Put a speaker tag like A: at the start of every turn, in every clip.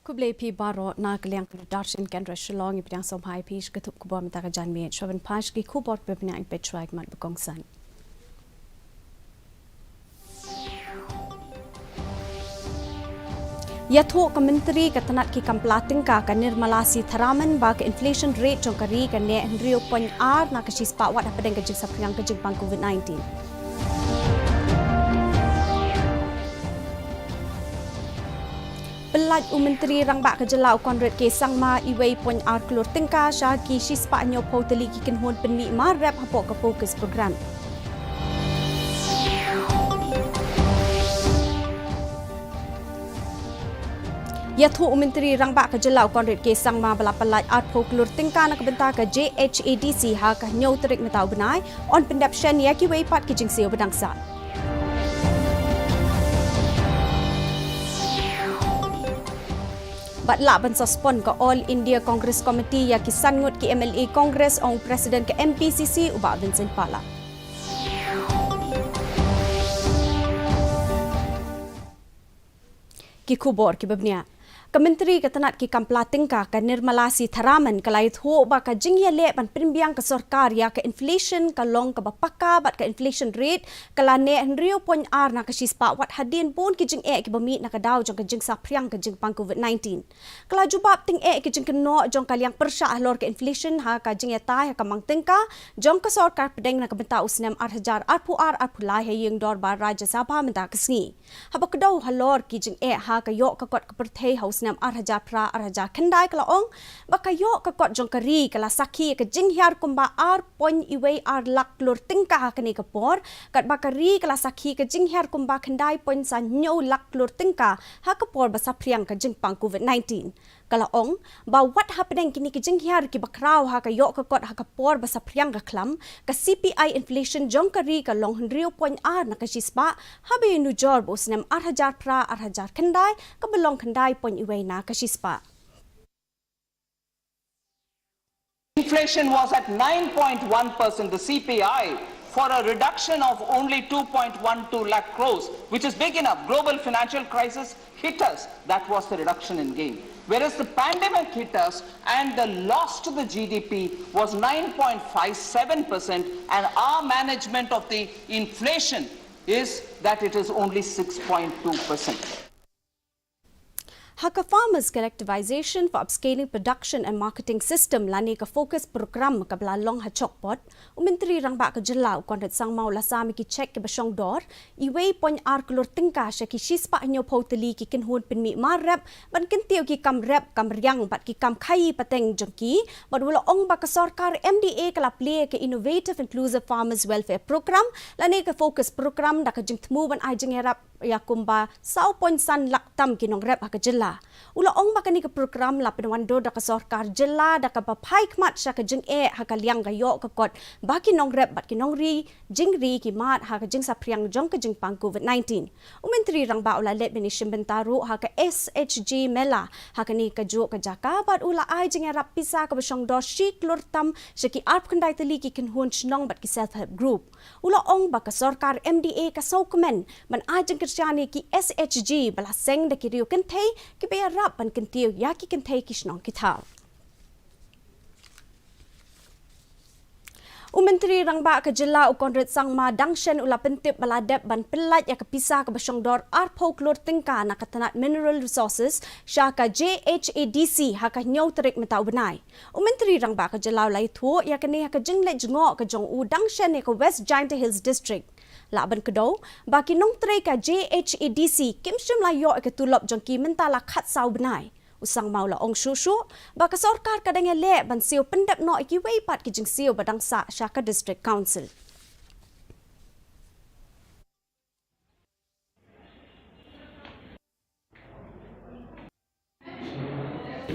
A: Kublai pi baro na kaliang production kendra Shillong ipang somhai pi ketup kubor mata kajan mi shoben pash ki kubor pepnya ing petrike mat bekongsan. Yatho Menteri Katanat ki kamplating ka kanir malasi tharaman ba ka inflation rate jong kari ka ne Henry point R na kasis pa wat apa dengan sa priang ka jing pang COVID-19. Pelaj Menteri Rangbak Kejelau Konrad ke Sangma Iwei Point R Kelur Tingka Syaki Shispa Nyo Pau Teli Kikin Hun Penmi Marap Hapok ke fokus program. Yatho Menteri Rangbak Kejelau Konrad ke Sangma Bala Pelaj R Pau Kelur Tingka nak bentar ke JHADC ha ka Nyo Terik Metau Benai on pendapsyan Yaki Wei Pat Kijing Seo Bedangsa. Batla ban suspend ke All India Congress Committee ya kisan ngut ki MLA Congress ong Presiden ke MPCC ubah Vincent Pala. Ki kubor ki babnia. Kementeri Ketanat ki kamplating ka nirmalasi tharaman kalai thu ba ka jingya le ban primbiang ka sarkar ya ka inflation ka long ka bapaka bat ka inflation rate kala ne Henry point R na ka shispa wat hadin pun ki jing ki bami na ka daw jong ka jing sa priang ka jing pang COVID-19 kala jubab ting ki jing keno jong kaliang persya lor ka inflation ha ka jing ya tai ha ka mangting ka jong ka sarkar pedeng na ka benta usnam 8,000 arpulai hayeng dor ba Rajya Sabha menta kasngi haba ka daw halor ki jing ha ka yok ka kot ka perthei haus nam 8,000 pra 8,000 kendai kala ong baka yo ka kot jong kari kala sakhi ka jinghyar kumba r point iwei r lak lur tingka ka ni kapor kat bakari kala sakhi ka jinghyar kumba kendai point sa nyo lak lur tingka ha kapor basa priang ka jingpang COVID-19 kala ong ba what happening kini ki jinghyar ki bakraw ha ka yo ka kot ha kapor basa priang ka klam ka CPI inflation jong kari ka long 0.r na ka sispa habi nu jor bos nam 8,000 pra 8,000 kendai ka belong kendai point iwei na kashispa.
B: Inflation was at 9.1%, the CPI, for a reduction of only 2.12 lakh crores, which is big enough. Global financial crisis hit us. That was the reduction in gain. Whereas the pandemic hit us and the loss to the GDP was 9.57%, and our management of the inflation is that it is only 6.2%.
A: Haka Farmers Collectivization for Upscaling Production and Marketing System lani ka focus program ka blalong ha chokpot Menteri Rangbak Kejelau Konrad Sangmau lasami ki check ke basong dor iwei point r kelur tingka sya ki shispa nyo pauteli ki kinhun penmi marap ban kintiu ki kam rap kam riang bat ki kam khai pateng jongki bat wala ong ba ka sarkar MDA kala play ke Innovative Inclusive Farmers Welfare Program lani ka focus program da ka jingtmu ban ai jing herap ya kumba 0.san lak tam kinong rap ha ka jela ula ong makani ka program la penwando da ka sarkar jela da ka papai kmat sya ka jing ha ka liang ga yo ka kot ba kinong rap bat kinong ri jing ri ki mat ha ka jing sa priang jong ka jing pang COVID-19 Menteri Rangbak ula let benishim bentaru ha ka SHG mela ha ka ni ka jo ka jaka bat ula ai jing rap pisa ka basong do shik lur tam sya ki arp kandai teli ki kinhun chnong bat ki self help group ula ong ba ka sarkar MDA ka saukemen ban ai jing Kristiani ki SHG bala seng da ki riu kentei ki baya rap ban kentiu ya ki kentei ki shnong ki thau. Menteri Rangbak Kejelau Konrad Sangma dangshen ula pentip baladep ban pelaj ya kepisah ke basong dor arpau klur tingka na katanat mineral resources syaka JHADC haka nyau terik metau benai. Menteri Rangbak Kejelau lai thu ya kini haka jinglet jengok ke jong u dangshen ke West Giant Hills District. Laban kedau baki nong terik ka JHADC kimshim layo ke tulop jongki mentala khat sau benai. Usang maula ong shushu baka sarkar kadang le ban siu pendap no iki wei pat ki jing siu badang sa Shaka District Council.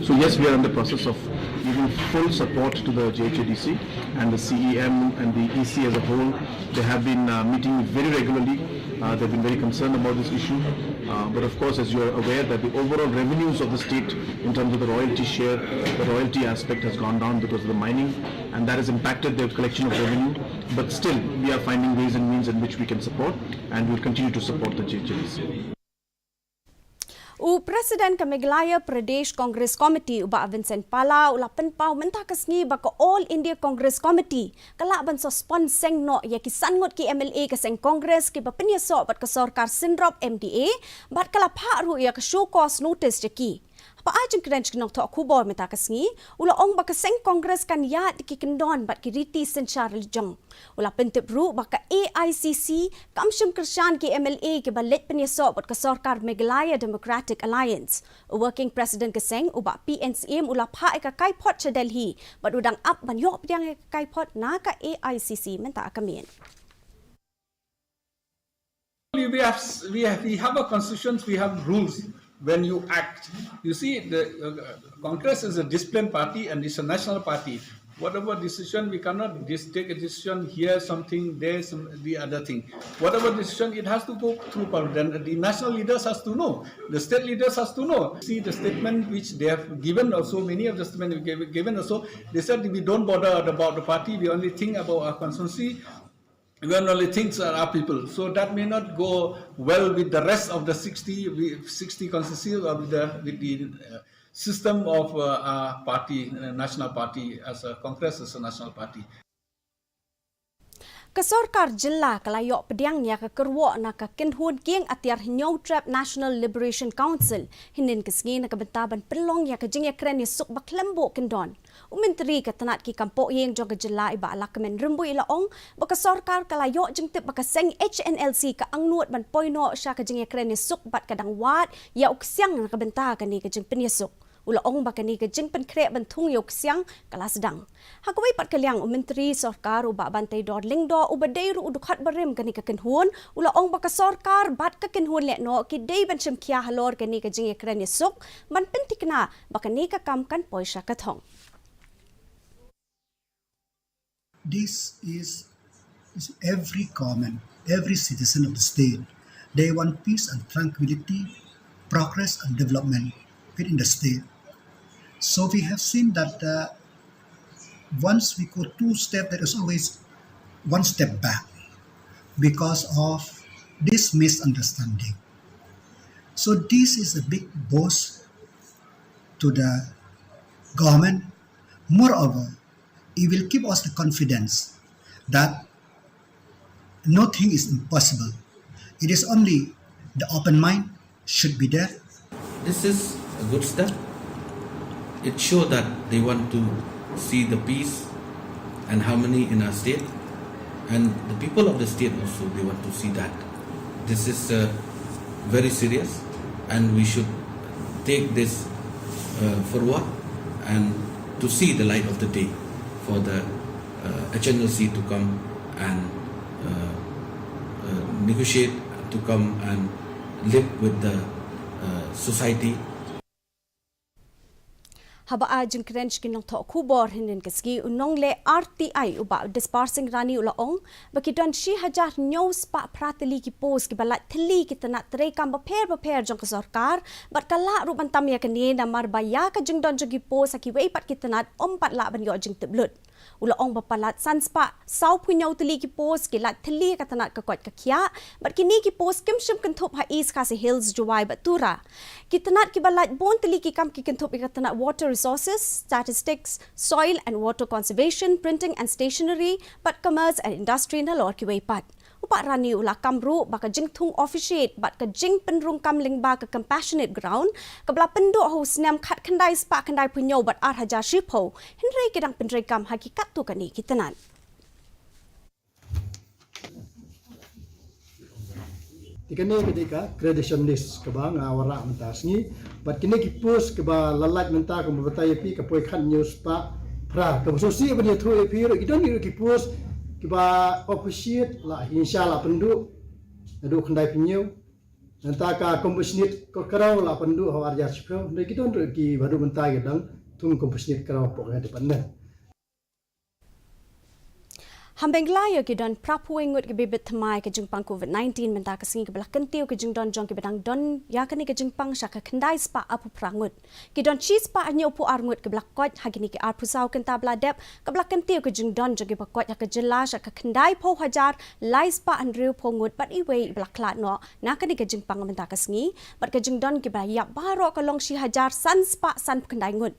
C: So yes, we are in the process of giving full support to the JHADC and the CEM and the EC as a whole. They have been meeting very regularly. They've been very concerned about this issue. But of course, as you are aware, that the overall revenues of the state in terms of the royalty share, the royalty aspect has gone down because of the mining, and that has impacted their collection of revenue. But still, we are finding ways and means in which we can support, and we will continue to support the JHADC.
A: Presiden ke Meghalaya Pradesh Congress Committee uba Vincent Pala ula penpau mentah kesngi baka All India Congress Committee kalak ban suspend seng no ya kisangot ki MLA ke seng Congress ki bapenya so bat ke sarkar Sinrop MDA bat kala pharu ya ke show cause notice jeki apa ajeng kren kenong to kubor meta kesngi ula ong baka seng Congress kan ya ki kendon bat ki riti senchar lijong ula pentip ru baka AICC kamshum kershan ki MLA ki balet penya so bat ke sarkar Meghalaya Democratic Alliance. A working president keseng uba PNCM ula pha ka kaipot cha Delhi but udang up ban yok pediang kaipot na ka AICC menta akamin.
D: We have a constitution, we have rules when you act. You see, the Congress is a disciplined party and it's a national party. Whatever decision, we cannot take a decision here, something there, the other thing. Whatever decision, it has to go through parliament. Then the national leaders has to know. The state leaders has to know. See the statement which they have given also, many of the statements given also, they said we don't bother about the party, we only think about our constituency. We only think our people. So that may not go well with the rest of the 60 constituencies or with the system of party, national party, as a Congress as a national party.
A: Kesorkar jilla kalayok pediang nya kekerwo na kekenhun kieng atiar hinyau trap National Liberation Council hinin kesngi na kebentaban pelong ya kejing ya kren suk baklembo kendon. Menteri ketenat ki kampok yang jog jilla iba ala kemen rembu ila ong kesorkar kalayok jeng tip bakaseng HNLC ka angnuat ban poino sya kejing ya kren suk bat kadang wat ya uksiang na kebenta kani kejing penyesuk. Ula ong bakani ke jeng penkrek bentung yok siang kala sedang. Hakawai pat kaliang menteri sorkar uba bantai dor lingdo uba deiru udukhat barim kani ke kenhun ula ong baka sorkar bat ke kenhun lekno ki dei ban chem kia halor kani ke jeng ekran yesuk ban pentikna bakani ke kamkan poisha kathong.
E: This is every common, every citizen of the state. They want peace and tranquility, progress and development within the state. So we have seen that once we go two steps, there is always one step back because of this misunderstanding. So this is a big boast to the government. Moreover, it will give us the confidence that nothing is impossible. It is only the open mind should be there.
F: This is a good step. It shows that they want to see the peace and harmony in our state, and the people of the state also, they want to see that. This is very serious, and we should take this forward and to see the light of the day for the HNLC to come and negotiate, to come and live with the society.
A: Haba ajeng krench kinong to kubor hinin keski unong le RTI uba dispersing rani ulaong bakidon shi hajar news pa prateli ki pos ki balat thli ki tanat tre kam baper jong ke sarkar bat kala ruban tamya kani na marbaya ka jeng don jogi pos ki wei pat ki tanat ompat la ban yo jeng teblut ulaong bapalat sanspa sau punyau teli ki pos ki lat thli ka tanat ka kot ka khia bat kini ki pos kimshim kenthop ha East Khasi Hills Juwai batura ki tanat ki balat bon teli ki kam ki kenthop ka tanat water resources, statistics, soil and water conservation, printing and stationery, but commerce and industry na lor ki weipat. Upak rani ula kamru baka jing thung officiate bat ka jing penrung kam lingba ka compassionate ground kabla pendu ho snam khat khandai spa khandai punyo bat ar haja shipho hinrei kidang pendrei kam hakikat tu kani kitanan.
G: Kini ketika creation list keba ngawara mentas ni bat kini kipus keba lalat menta ko mabatay pi ka poi khan news pa pra ka sosi ba ni thu pi ro idon ni kipus keba officiate la inshallah pendu adu khandai pinyo nanta ka compassionate ko karau la pendu hawar jar chipro ne kidon ro ki badu menta gedang tung compassionate karau po ga depan ne
A: Hambengla ki don prapuengut ki bibit thamai ke jingpang COVID-19 menta kasingi ke belah kentiu ke jingdon jong ki bedang don ya kani ke jingpang syaka kendai spa apu prangut ki don chi spa anyo pu arngut ke belah kot hagini ke ar pusau kenta bladep ke belah kentiu ke jingdon jong ki bakot ya ke jelas syaka kendai po hajar lai spa andriu pongut bat iwe belah klat no na kani ke jingpang menta kasingi bat ke jingdon ki belah ya baro ke long shi hajar san spa san kendai ngut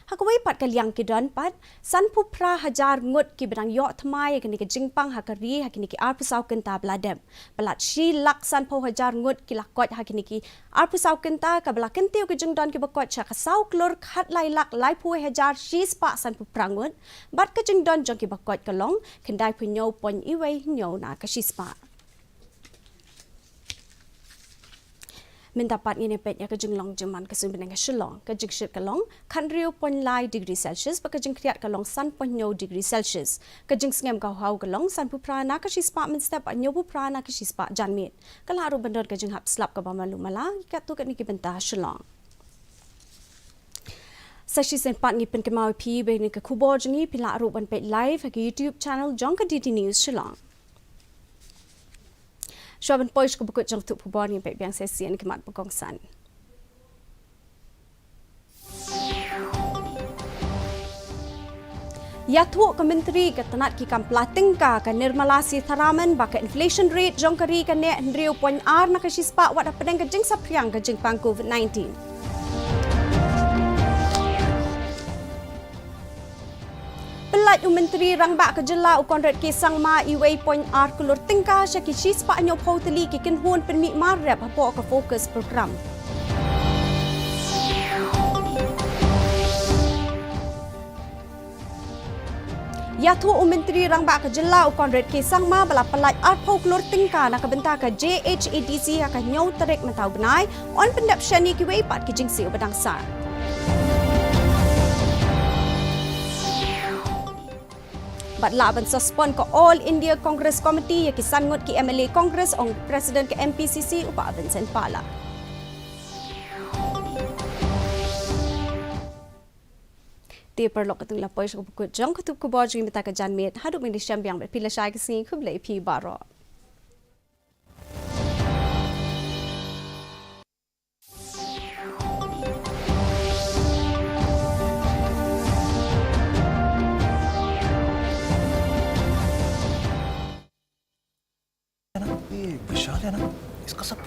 A: Hakawai pat kaliang kidon pat san pupra hajar ngut ki bedang yok thamai kini ke jingpang hakari hakini ki arpusau kenta bladem pelat shi lak san po hajar ngut ki lakot hakini ki arpusau kenta ka bela kentiu ke jingdon ki bakot cha kasau klur khat lai lak lai pu hajar shi spa san pupra ngut bat ke jingdon jong ki bakot kalong kendai punyo pon iwei nyo na ka shi spa Mendapat ini pet ya kejeng long jeman kesun benang Shillong kejeng shit kalong kanriu pon lai degree Celsius ba kejeng kriat kalong san pon nyo degree Celsius kejeng sengem kau hau kalong san puprana ka shi spa min step nyo puprana ka shi spa janmit kala aru bandar kejeng hap slap ka ba malu mala ka tu ka ni ki benta Shillong Sashi sen pat ni pen kemau pi be ni ka kubo jengi pila aru ban pet live ka YouTube channel jong ka DT News Shillong Syaban pois ko bukut jang tuk pubon yang biang sesi yang kemat pegongsan. Ya tu Kementeri Ketenat ki kam platingka ka nirmalasi tharaman baka inflation rate jong kari ka ne ndriu poin ar na ka sispa wat pedang ka jing sapriang ka jing pang COVID-19. Pelat Menteri Rangbak Kejela Konrad Kisang Ma Iwei Point R Kulur Tingka Syaki Shispa Anyo Pauteli Kikin Hun Penmik Marep Hapo ke fokus program. Yatu Menteri Rangbak Kejela Konrad Kisang Ma bala pelat R Kulur Tingka nak kebentar ke JHADC akan nyau terik mentau benai on pendap syani kiwei pat kijingsi ubedang sar. Batla ban suspend ke All India Congress Committee ya kisan ngut ki MLA Congress ong Presiden ke MPCC upa Vincent Pala. Dia perlu ketung lapoi syuk bukut jong kutub kubor jing minta ke janmit haduk mindi syambiang berpila syai kesini kublai pi baro.
H: बशा लेना इसका सब